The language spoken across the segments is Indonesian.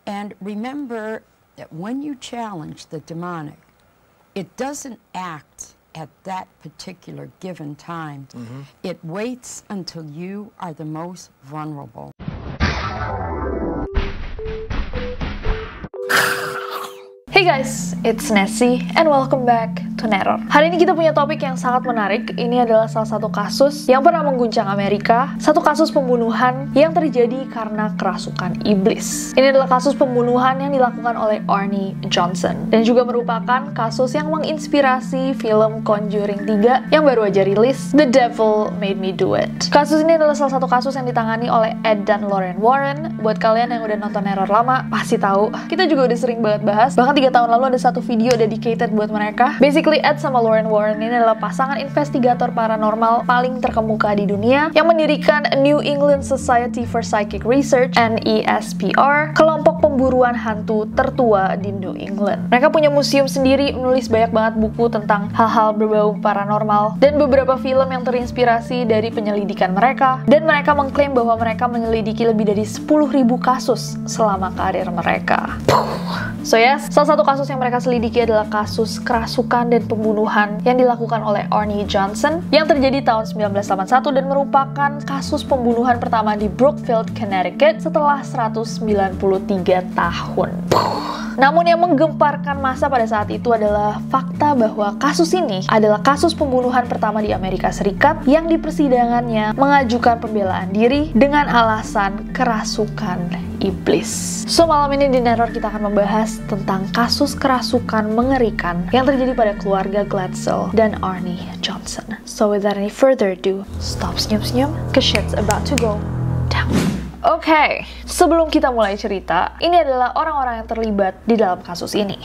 And remember that when you challenge the demonic, it doesn't act at that particular given time. It waits until you are the most vulnerable. Hey guys, it's Nessie and welcome back to Neror. Hari ini kita punya topik yang sangat menarik. Ini adalah salah satu kasus yang pernah mengguncang Amerika. Satu kasus pembunuhan yang terjadi karena kerasukan iblis. Ini adalah kasus pembunuhan yang dilakukan oleh Arnie Johnson. Dan juga merupakan kasus yang menginspirasi film Conjuring 3 yang baru aja rilis, The Devil Made Me Do It. Kasus ini adalah salah satu kasus yang ditangani oleh Ed dan Lorraine Warren. Buat kalian yang udah nonton Neror lama, pasti tahu. Kita juga udah sering banget bahas. Bahkan 3 tahun lalu ada satu video dedicated buat mereka. Basically, Ed sama Lorraine Warren ini adalah pasangan investigator paranormal paling terkemuka di dunia yang mendirikan New England Society for Psychic Research (NESPR), kelompok pemburuan hantu tertua di New England. Mereka punya museum sendiri, menulis banyak banget buku tentang hal-hal berbau paranormal dan beberapa film yang terinspirasi dari penyelidikan mereka. Dan mereka mengklaim bahwa mereka menyelidiki lebih dari 10.000 kasus selama karir mereka. So yes, salah satu kasus yang mereka selidiki adalah kasus kerasukan dan pembunuhan yang dilakukan oleh Arnie Johnson yang terjadi tahun 1981 dan merupakan kasus pembunuhan pertama di Brookfield, Connecticut setelah 193 tahun. Namun yang menggemparkan masa pada saat itu adalah fakta bahwa kasus ini adalah kasus pembunuhan pertama di Amerika Serikat yang di persidangannya mengajukan pembelaan diri dengan alasan kerasukan iblis. So malam ini di Neror kita akan membahas tentang kasus kerasukan mengerikan yang terjadi pada keluarga Glatzel dan Arnie Johnson. So without any further ado, stop senyum-senyum, cause shit's about to go down. Oke, sebelum kita mulai cerita, ini adalah orang-orang yang terlibat di dalam kasus ini.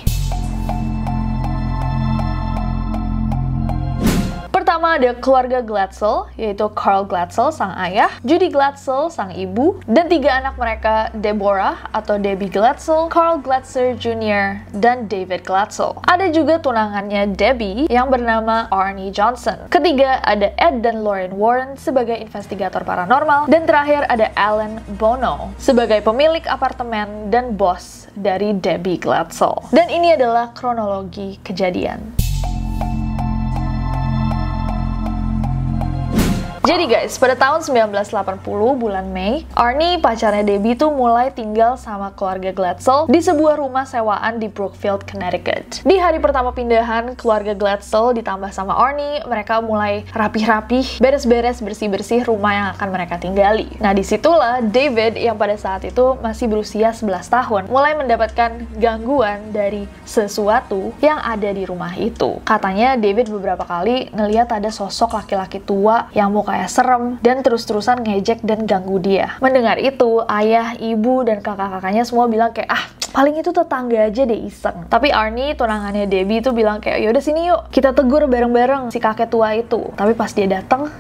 Pertama ada keluarga Glatzel, yaitu Carl Glatzel sang ayah, Judy Glatzel sang ibu, dan 3 anak mereka, Deborah atau Debbie Glatzel, Carl Glatzer Jr., dan David Glatzel. Ada juga tunangannya Debbie yang bernama Arnie Johnson. Ketiga ada Ed dan Lorraine Warren sebagai investigator paranormal, dan terakhir ada Alan Bono sebagai pemilik apartemen dan bos dari Debbie Glatzel. Dan ini adalah kronologi kejadian. Jadi guys, pada tahun 1980 bulan Mei, Arnie pacarnya Debbie tuh mulai tinggal sama keluarga Glatzel di sebuah rumah sewaan di Brookfield, Connecticut. Di hari pertama pindahan, keluarga Glatzel ditambah sama Arnie, mereka mulai rapih-rapih, beres-beres, bersih-bersih rumah yang akan mereka tinggali. Nah disitulah David yang pada saat itu masih berusia 11 tahun mulai mendapatkan gangguan dari sesuatu yang ada di rumah itu. Katanya David beberapa kali ngelihat ada sosok laki-laki tua yang mukanya serem dan terus-terusan ngejek dan ganggu dia. Mendengar itu, ayah, ibu, dan kakak-kakaknya semua bilang kayak, paling itu tetangga aja deh iseng. Tapi Arnie, tunangannya Debbie itu bilang kayak, yaudah sini yuk, kita tegur bareng-bareng si kakek tua itu. Tapi pas dia datang,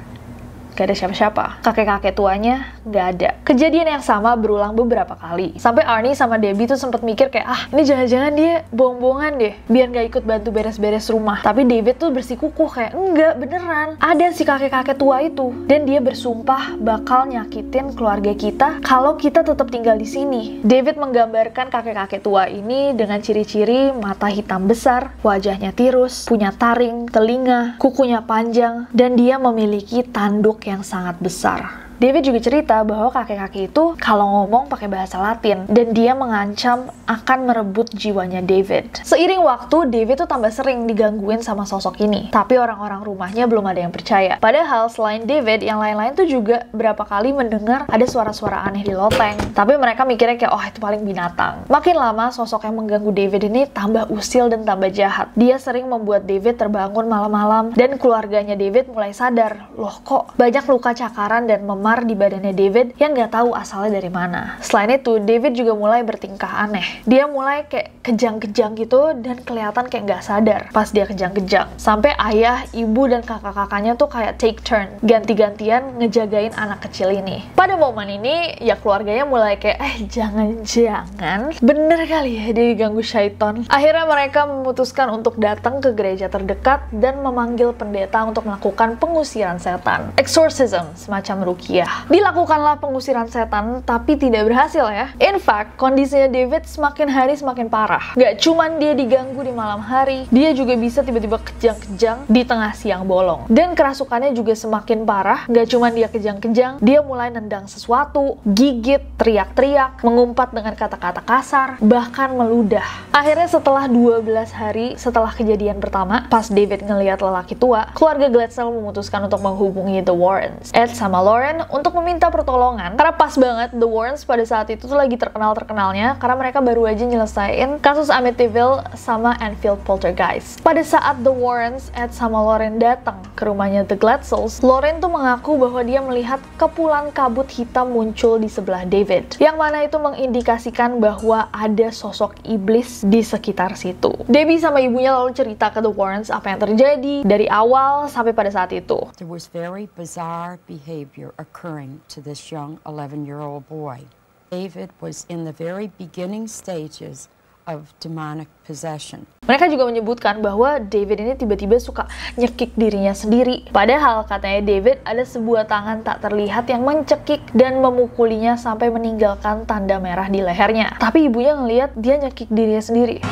gak ada siapa-siapa. Kakek-kakek tuanya gak ada. Kejadian yang sama berulang beberapa kali. Sampai Arnie sama Debbie tuh sempat mikir kayak, ini jangan-jangan dia bohong-bohongan deh, biar gak ikut bantu beres-beres rumah. Tapi David tuh bersikukuh kayak, enggak, beneran. Ada si kakek-kakek tua itu. Dan dia bersumpah bakal nyakitin keluarga kita kalau kita tetap tinggal di sini. David menggambarkan kakek-kakek tua ini dengan ciri-ciri mata hitam besar, wajahnya tirus, punya taring, telinga, kukunya panjang, dan dia memiliki tanduk yang sangat besar. David juga cerita bahwa kakek-kakek itu kalau ngomong pakai bahasa Latin dan dia mengancam akan merebut jiwanya David. Seiring waktu, David tuh tambah sering digangguin sama sosok ini. Tapi orang-orang rumahnya belum ada yang percaya. Padahal selain David, yang lain-lain tuh juga berapa kali mendengar ada suara-suara aneh di loteng. Tapi mereka mikirnya kayak, itu paling binatang. Makin lama, sosok yang mengganggu David ini tambah usil dan tambah jahat. Dia sering membuat David terbangun malam-malam dan keluarganya David mulai sadar, loh kok banyak luka cakaran dan memar di badannya David yang nggak tahu asalnya dari mana. Selain itu, David juga mulai bertingkah aneh. Dia mulai kayak kejang-kejang gitu dan kelihatan kayak nggak sadar pas dia kejang-kejang. Sampai ayah, ibu, dan kakak-kakaknya tuh kayak take turn, ganti-gantian ngejagain anak kecil ini. Pada momen ini, ya keluarganya mulai kayak, jangan-jangan bener kali ya dia diganggu syaiton. Akhirnya mereka memutuskan untuk datang ke gereja terdekat dan memanggil pendeta untuk melakukan pengusiran setan. Exorcism, semacam ruqyah rupiah. Dilakukanlah pengusiran setan, tapi tidak berhasil ya. In fact, kondisinya David semakin hari semakin parah. Gak cuman dia diganggu di malam hari, dia juga bisa tiba-tiba kejang-kejang di tengah siang bolong. Dan kerasukannya juga semakin parah, gak cuman dia kejang-kejang, dia mulai nendang sesuatu, gigit, teriak-teriak, mengumpat dengan kata-kata kasar, bahkan meludah. Akhirnya setelah 12 hari setelah kejadian pertama, pas David ngelihat lelaki tua, keluarga Glatzel memutuskan untuk menghubungi The Warrens, Ed sama Lauren, untuk meminta pertolongan. Karena pas banget The Warrens pada saat itu tuh lagi terkenal-terkenalnya, karena mereka baru aja nyelesain kasus Amityville sama Enfield Poltergeist. Pada saat The Warrens, Ed sama Lauren datang ke rumahnya The Glatzels, Lauren tuh mengaku bahwa dia melihat kepulan kabut hitam muncul di sebelah David, yang mana itu mengindikasikan bahwa ada sosok iblis di sekitar situ. Debbie sama ibunya lalu cerita ke The Warrens apa yang terjadi dari awal sampai pada saat itu. There was very bizarre behavior occurring to this young 11-year-old boy. David was in the very beginning stages of demonic possession. Mereka juga menyebutkan bahwa David ini tiba-tiba suka nyekik dirinya sendiri. Padahal katanya David ada sebuah tangan tak terlihat yang mencekik dan memukulinya sampai meninggalkan tanda merah di lehernya. Tapi ibunya ngelihat dia nyekik dirinya sendiri.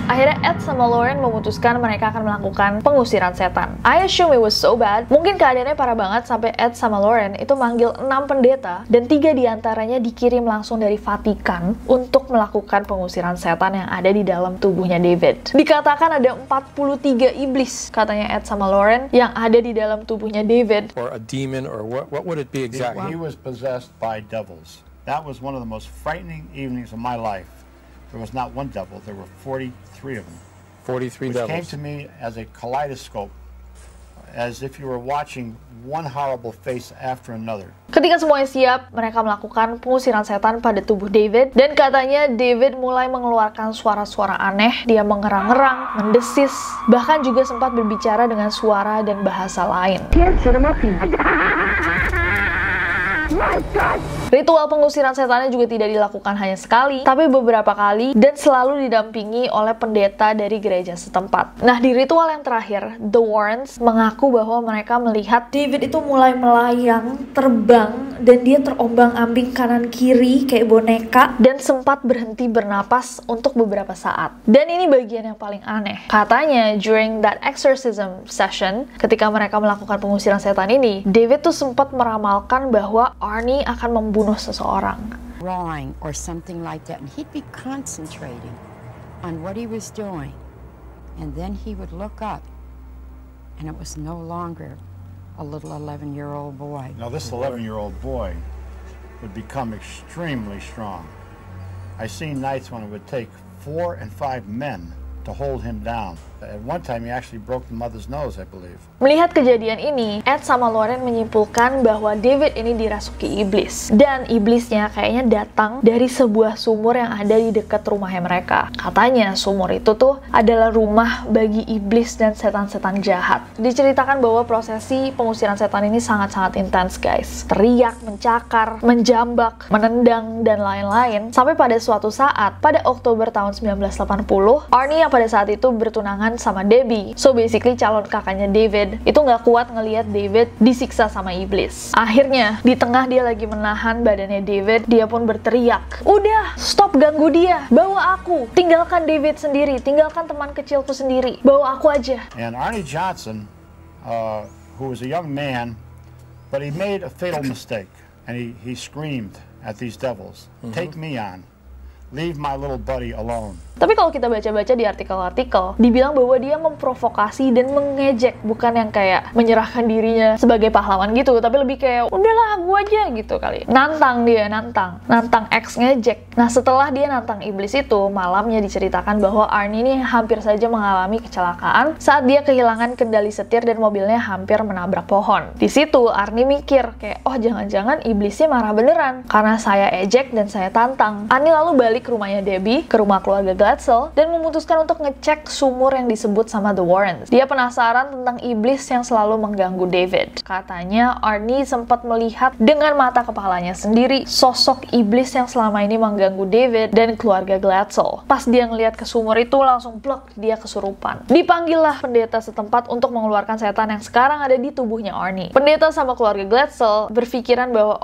Akhirnya Ed sama Lauren memutuskan mereka akan melakukan pengusiran setan. I assume it was so bad. Mungkin keadaannya parah banget sampai Ed sama Lauren itu manggil 6 pendeta dan 3 diantaranya dikirim langsung dari Vatikan untuk melakukan pengusiran setan yang ada di dalam tubuhnya David. Dikatakan ada 43 iblis, katanya Ed sama Lauren, yang ada di dalam tubuhnya David. Or a demon, or what would it be exactly? He was possessed by devils. That was one of the most frightening evenings of my life. There was not one devil, there were 43 of them. 43 which devils. came to me as a kaleidoscope, as if you were watching one horrible face after another. Ketika semuanya siap, mereka melakukan pengusiran setan pada tubuh David, dan katanya David mulai mengeluarkan suara-suara aneh. Dia mengerang-ngerang, mendesis, bahkan juga sempat berbicara dengan suara dan bahasa lain. Ritual pengusiran setannya juga tidak dilakukan hanya sekali, tapi beberapa kali dan selalu didampingi oleh pendeta dari gereja setempat. Nah, di ritual yang terakhir, The Warrens mengaku bahwa mereka melihat David itu mulai melayang, terbang, dan dia terombang-ambing kanan kiri kayak boneka, dan sempat berhenti bernapas untuk beberapa saat. Dan ini bagian yang paling aneh. Katanya, during that exorcism session, ketika mereka melakukan pengusiran setan ini, David tuh sempat meramalkan bahwa Arnie akan membunuh seseorang. Drawing or something like that, and he'd be concentrating on what he was doing, and then he would look up, and it was no longer a little 11-year-old boy. Now this 11-year-old boy would become extremely strong. I seen nights when it would take 4 and 5 men to hold him down. At one time, he actually broke the mother's nose, I believe. Melihat kejadian ini, Ed sama Lauren menyimpulkan bahwa David ini dirasuki iblis. Dan iblisnya kayaknya datang dari sebuah sumur yang ada di dekat rumahnya mereka. Katanya sumur itu tuh adalah rumah bagi iblis dan setan-setan jahat. Diceritakan bahwa prosesi pengusiran setan ini sangat-sangat intens, guys. Teriak, mencakar, menjambak, menendang, dan lain-lain. Sampai pada suatu saat, pada Oktober tahun 1980, Arnie yang pada saat itu bertunangan sama Debbie, so basically calon kakaknya David, itu nggak kuat ngelihat David disiksa sama iblis. Akhirnya, di tengah dia lagi menahan badannya David, dia pun berteriak, "Udah, stop ganggu dia, bawa aku, tinggalkan David sendiri, tinggalkan teman kecilku sendiri, bawa aku aja." And Arnie Johnson, who was a young man, but he made a fatal mistake, and he screamed at these devils, "Take me on. Leave my little buddy alone." Tapi kalau kita baca-baca di artikel-artikel, dibilang bahwa dia memprovokasi dan mengejek, bukan yang kayak menyerahkan dirinya sebagai pahlawan gitu, tapi lebih kayak, udahlah gua aja gitu kali. Nantang dia, nantang X ngejek. Nah, setelah dia nantang iblis itu, malamnya diceritakan bahwa Arnie ini hampir saja mengalami kecelakaan saat dia kehilangan kendali setir dan mobilnya hampir menabrak pohon. Di situ Arnie mikir kayak, oh jangan-jangan iblisnya marah beneran karena saya ejek dan saya tantang. Arnie lalu balik balik ke rumahnya Debbie, ke rumah keluarga Glatzel, dan memutuskan untuk ngecek sumur yang disebut sama The Warrens. Dia penasaran tentang iblis yang selalu mengganggu David. Katanya Arnie sempat melihat dengan mata kepalanya sendiri sosok iblis yang selama ini mengganggu David dan keluarga Glatzel. Pas dia ngelihat ke sumur itu, langsung plek, dia kesurupan. Dipanggillah pendeta setempat untuk mengeluarkan setan yang sekarang ada di tubuhnya Arnie. Pendeta sama keluarga Glatzel berpikiran bahwa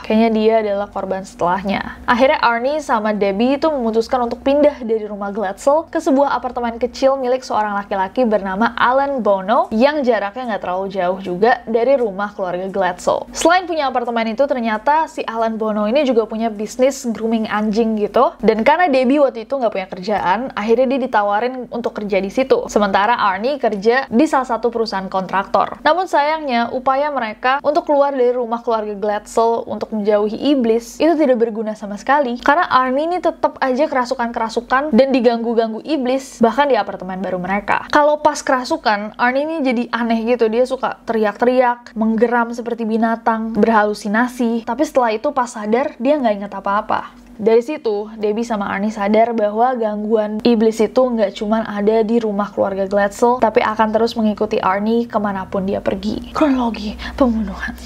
kayaknya dia adalah korban setelahnya. Akhirnya Arnie sama Debbie itu memutuskan untuk pindah dari rumah Glatzel ke sebuah apartemen kecil milik seorang laki-laki bernama Alan Bono yang jaraknya nggak terlalu jauh juga dari rumah keluarga Glatzel. Selain punya apartemen itu, ternyata si Alan Bono ini juga punya bisnis grooming anjing gitu. Dan karena Debbie waktu itu nggak punya kerjaan, akhirnya dia ditawarin untuk kerja di situ. Sementara Arnie kerja di salah satu perusahaan kontraktor. Namun sayangnya, upaya mereka untuk keluar dari rumah keluarga Glatzel untuk menjauhi iblis itu tidak berguna sama sekali. Karena Arnie ini tetap aja kerasukan-kerasukan dan diganggu-ganggu iblis bahkan di apartemen baru mereka. Kalau pas kerasukan, Arnie ini jadi aneh gitu. Dia suka teriak-teriak, menggeram seperti binatang, berhalusinasi. Tapi setelah itu pas sadar, dia nggak ingat apa-apa. Dari situ, Debbie sama Arnie sadar bahwa gangguan iblis itu nggak cuma ada di rumah keluarga Glatzel, tapi akan terus mengikuti Arnie kemanapun dia pergi. Kronologi pembunuhan.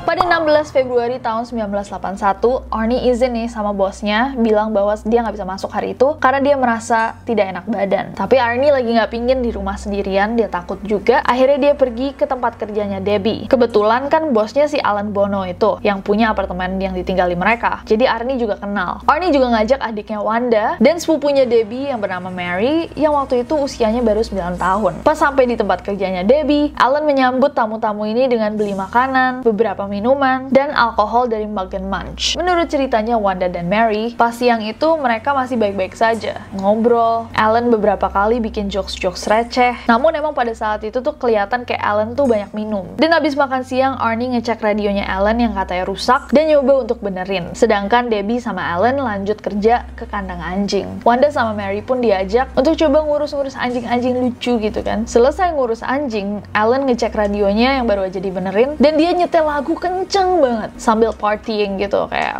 Pada 16 Februari tahun 1981, Arnie izin nih sama bosnya, bilang bahwa dia nggak bisa masuk hari itu karena dia merasa tidak enak badan. Tapi Arnie lagi nggak pingin di rumah sendirian, dia takut juga. Akhirnya dia pergi ke tempat kerjanya Debbie. Kebetulan kan bosnya si Alan Bono itu, yang punya apartemen yang ditinggali mereka. Jadi Arnie juga kenal. Arnie juga ngajak adiknya Wanda dan sepupunya Debbie yang bernama Mary, yang waktu itu usianya baru 9 tahun. Pas sampai di tempat kerjanya Debbie, Alan menyambut tamu-tamu ini dengan beli makanan, beberapa minuman, dan alkohol dari Mug and Munch. Menurut ceritanya Wanda dan Mary, pas siang itu mereka masih baik-baik saja. Ngobrol, Alan beberapa kali bikin jokes-jokes receh. Namun emang pada saat itu tuh kelihatan kayak Alan tuh banyak minum. Dan habis makan siang, Arnie ngecek radionya Alan yang katanya rusak dan nyoba untuk benerin. Sedangkan Debbie sama Alan lanjut kerja ke kandang anjing. Wanda sama Mary pun diajak untuk coba ngurus-ngurus anjing-anjing lucu gitu kan. Selesai ngurus anjing, Alan ngecek radionya yang baru aja dibenerin dan dia nyetel lagu kenceng banget sambil partying gitu, kayak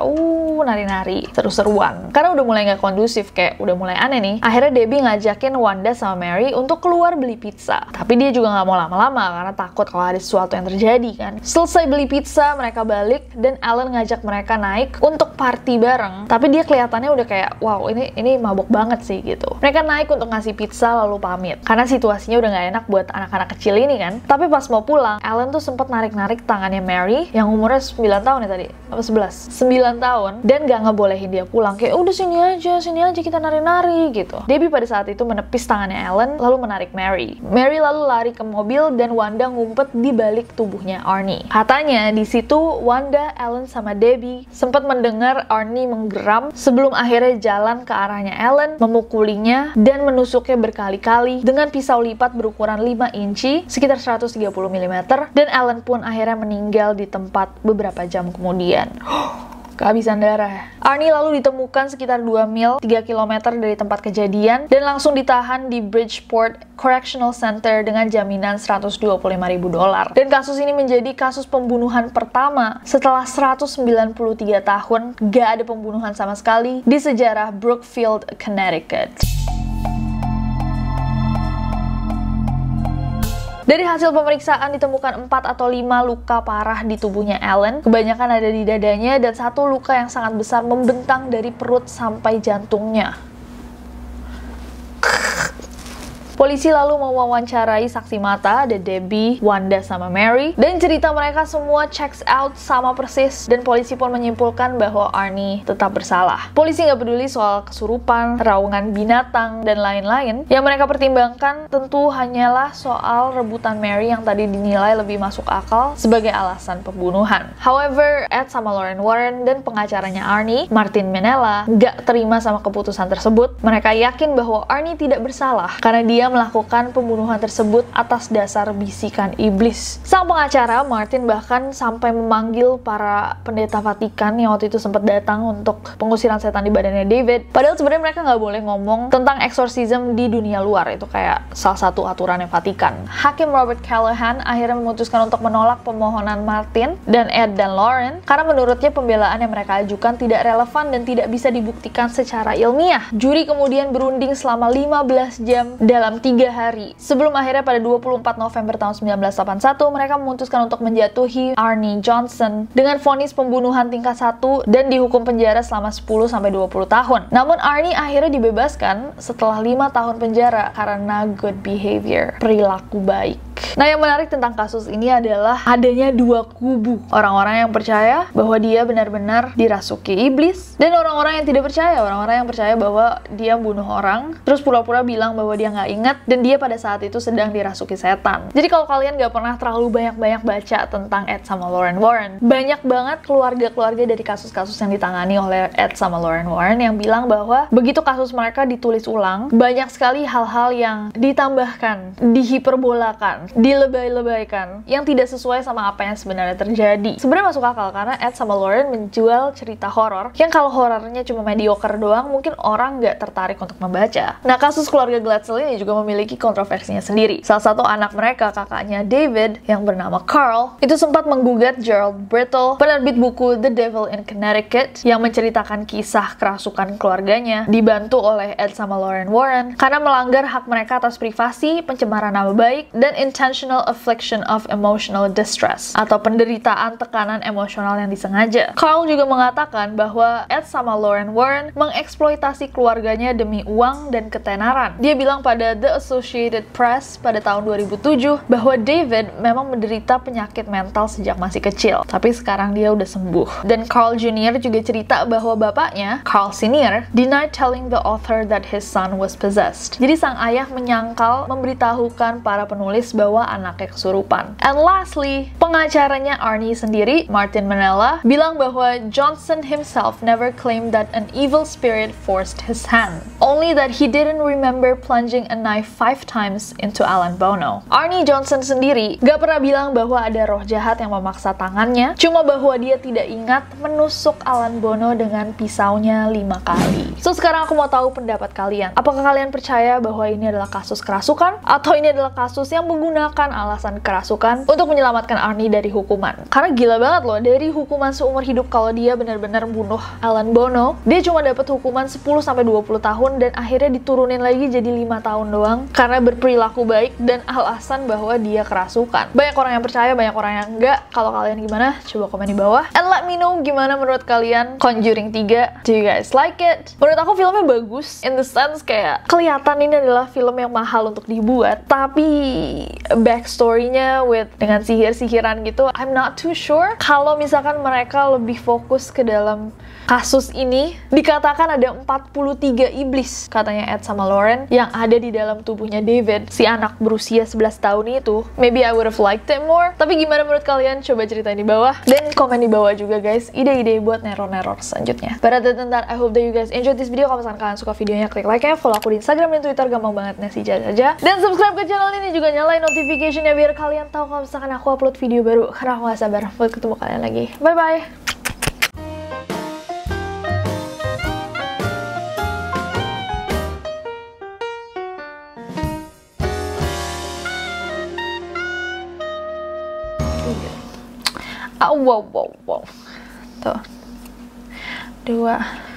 nari-nari, seru-seruan. Karena udah mulai nggak kondusif, kayak udah mulai aneh nih. Akhirnya Debbie ngajakin Wanda sama Mary untuk keluar beli pizza. Tapi dia juga nggak mau lama-lama karena takut kalau ada sesuatu yang terjadi kan. Selesai beli pizza, mereka balik dan Alan ngajak mereka naik untuk party bareng. Tapi dia kelihatannya udah kayak, wow ini mabuk banget sih gitu. Mereka naik untuk ngasih pizza lalu pamit. Karena situasinya udah nggak enak buat anak-anak kecil ini kan. Tapi pas mau pulang, Alan tuh sempat narik-narik tangannya Mary yang umurnya 9 tahun ya tadi, apa 11? 9 tahun, dan gak ngebolehin dia pulang, kayak udah sini aja kita nari-nari gitu. Debbie pada saat itu menepis tangannya Alan lalu menarik Mary. Mary lalu lari ke mobil dan Wanda ngumpet di balik tubuhnya Arnie. Katanya di situ Wanda, Alan sama Debbie sempat mendengar Arnie menggeram sebelum akhirnya jalan ke arahnya Alan, memukulinya dan menusuknya berkali-kali dengan pisau lipat berukuran 5 inci sekitar 130 mm dan Alan pun akhirnya meninggal di tempat beberapa jam kemudian. Kehabisan darah. Arnie lalu ditemukan sekitar 2 mil, 3 km dari tempat kejadian dan langsung ditahan di Bridgeport Correctional Center dengan jaminan $125.000. Dan kasus ini menjadi kasus pembunuhan pertama setelah 193 tahun gak ada pembunuhan sama sekali di sejarah Brookfield, Connecticut. Dari hasil pemeriksaan ditemukan 4 atau 5 luka parah di tubuhnya Alan. Kebanyakan ada di dadanya dan 1 luka yang sangat besar membentang dari perut sampai jantungnya. Polisi lalu mewawancarai saksi mata, ada Debbie, Wanda, sama Mary, dan cerita mereka semua checks out sama persis, dan polisi pun menyimpulkan bahwa Arnie tetap bersalah. Polisi nggak peduli soal kesurupan, raungan binatang, dan lain-lain. Yang mereka pertimbangkan tentu hanyalah soal rebutan Mary yang tadi dinilai lebih masuk akal sebagai alasan pembunuhan. However, Ed sama Lauren Warren dan pengacaranya Arnie, Martin Minella, nggak terima sama keputusan tersebut. Mereka yakin bahwa Arnie tidak bersalah karena dia melakukan pembunuhan tersebut atas dasar bisikan iblis. Sang pengacara Martin bahkan sampai memanggil para pendeta Vatikan yang waktu itu sempat datang untuk pengusiran setan di badannya David. Padahal sebenarnya mereka nggak boleh ngomong tentang exorcism di dunia luar, itu kayak salah satu aturannya Vatikan. Hakim Robert Callahan akhirnya memutuskan untuk menolak permohonan Martin dan Ed dan Lauren karena menurutnya pembelaan yang mereka ajukan tidak relevan dan tidak bisa dibuktikan secara ilmiah. Juri kemudian berunding selama 15 jam dalam 3 hari. Sebelum akhirnya pada 24 November tahun 1981 mereka memutuskan untuk menjatuhi Arnie Johnson dengan vonis pembunuhan tingkat 1 dan dihukum penjara selama 10-20 tahun. Namun Arnie akhirnya dibebaskan setelah 5 tahun penjara karena good behavior, perilaku baik. Nah, yang menarik tentang kasus ini adalah adanya dua kubu. Orang-orang yang percaya bahwa dia benar-benar dirasuki iblis, dan orang-orang yang tidak percaya. Orang-orang yang percaya bahwa dia bunuh orang, terus pura-pura bilang bahwa dia nggak ingat, dan dia pada saat itu sedang dirasuki setan. Jadi kalau kalian nggak pernah terlalu banyak-banyak baca tentang Ed sama Lauren Warren, banyak banget keluarga-keluarga dari kasus-kasus yang ditangani oleh Ed sama Lauren Warren yang bilang bahwa begitu kasus mereka ditulis ulang, banyak sekali hal-hal yang ditambahkan, dihiperbolakan, dilebay-lebaykan yang tidak sesuai sama apa yang sebenarnya terjadi. Sebenarnya masuk akal karena Ed sama Lauren menjual cerita horor yang kalau horornya cuma mediocre doang mungkin orang nggak tertarik untuk membaca. Nah, kasus keluarga Glatzel ini juga memiliki kontroversinya sendiri. Salah satu anak mereka, kakaknya David yang bernama Carl, itu sempat menggugat Gerald Brittle, penerbit buku The Devil in Connecticut, yang menceritakan kisah kerasukan keluarganya dibantu oleh Ed sama Lauren Warren karena melanggar hak mereka atas privasi, pencemaran nama baik, dan intentional affliction of emotional distress atau penderitaan tekanan emosional yang disengaja. Carl juga mengatakan bahwa Ed sama Lauren Warren mengeksploitasi keluarganya demi uang dan ketenaran. Dia bilang pada The Associated Press pada tahun 2007 bahwa David memang menderita penyakit mental sejak masih kecil, tapi sekarang dia udah sembuh. Dan Carl Jr. juga cerita bahwa bapaknya, Carl Sr., denied telling the author that his son was possessed. Jadi sang ayah menyangkal memberitahukan para penulis bahwa anaknya kesurupan. And lastly, pengacaranya Arnie sendiri, Martin Manella, bilang bahwa Johnson himself never claimed that an evil spirit forced his hand, only that he didn't remember plunging a knife 5 times into Alan Bono. Arnie Johnson sendiri gak pernah bilang bahwa ada roh jahat yang memaksa tangannya, cuma bahwa dia tidak ingat menusuk Alan Bono dengan pisaunya 5 kali. So sekarang aku mau tahu pendapat kalian. Apakah kalian percaya bahwa ini adalah kasus kerasukan atau ini adalah kasus yang menggunakan alasan kerasukan untuk menyelamatkan Arnie dari hukuman? Karena gila banget loh, dari hukuman seumur hidup kalau dia benar-benar bunuh Alan Bono, dia cuma dapat hukuman 10-20 tahun dan akhirnya diturunin lagi jadi 5 tahun doang karena berperilaku baik dan alasan bahwa dia kerasukan. Banyak orang yang percaya, banyak orang yang enggak. Kalau kalian gimana? Coba komen di bawah. And let me know gimana menurut kalian Conjuring 3. Do you guys like it? Menurut aku filmnya bagus, in the sense kayak kelihatan ini adalah film yang mahal untuk dibuat, tapi backstory-nya dengan sihir-sihiran gitu, I'm not too sure. Kalau misalkan mereka lebih fokus ke dalam kasus ini, dikatakan ada 43 iblis, katanya Ed sama Lauren, yang ada di dalam tubuhnya David, si anak berusia 11 tahun itu. Maybe I would have liked it more. Tapi gimana menurut kalian? Coba ceritain di bawah. Dan komen di bawah juga guys, ide-ide buat neror-neror selanjutnya. But other than that, I hope that you guys enjoyed this video. Kalau misalkan kalian suka videonya, klik like-nya, follow aku di Instagram dan Twitter, gampang banget ngasih aja. Dan subscribe ke channel ini, juga nyalain notification-nya biar kalian tahu kalau misalkan aku upload video baru. Karena aku gak sabar buat ketemu kalian lagi. Bye-bye! Wow. Tuh. 2